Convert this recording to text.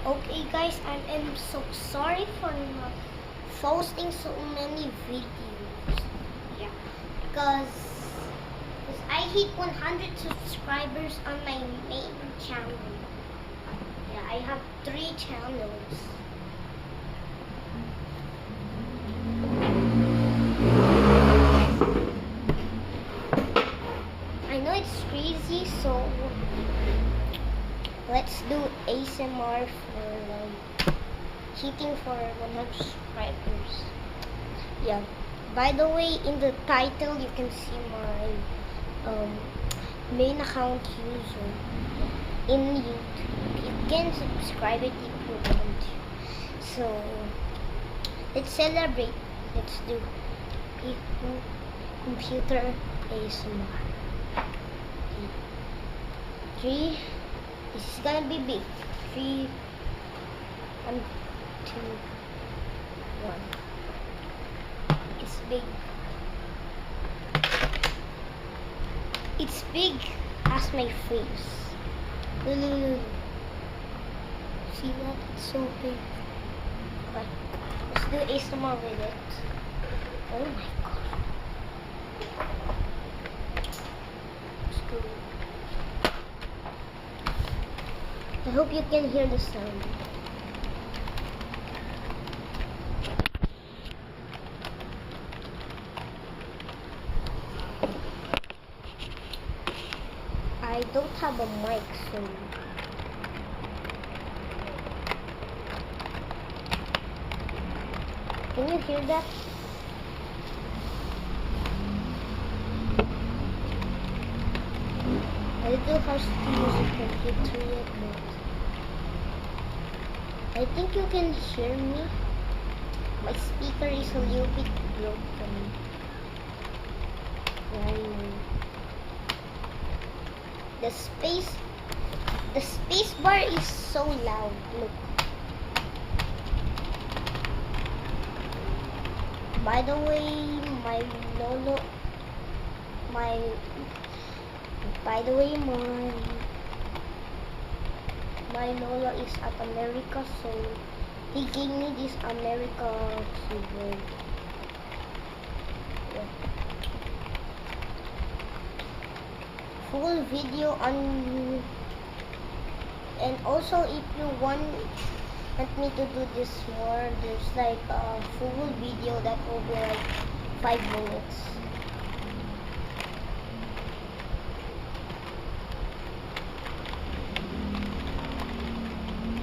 Okay guys, I am so sorry for not posting so many videos. Yeah, because I hit 100 subscribers on my main channel. Yeah, I have 3 channels. I know it's crazy, so let's do ASMR for hitting for 100 subscribers. Yeah. By the way, in the title you can see my main account user in YouTube. You can subscribe it if you want. So let's celebrate. Let's do computer ASMR. 3. This is gonna be big. 3, 1, 2, 1. It's big. It's big as my face. See that? It's so big. But let's do ASMR with it. Oh my god. Let's go. I hope you can hear the sound. I don't have a mic, so can you hear that? A little harsh to use a computer yet, but I think you can hear me. My speaker is a little bit broken. The space bar is so loud. Look. By the way, my Lolo is at America, so he gave me this America keyboard. Yeah. Full video on, and also if you want me to do this more, there's like a full video that will be like 5 minutes.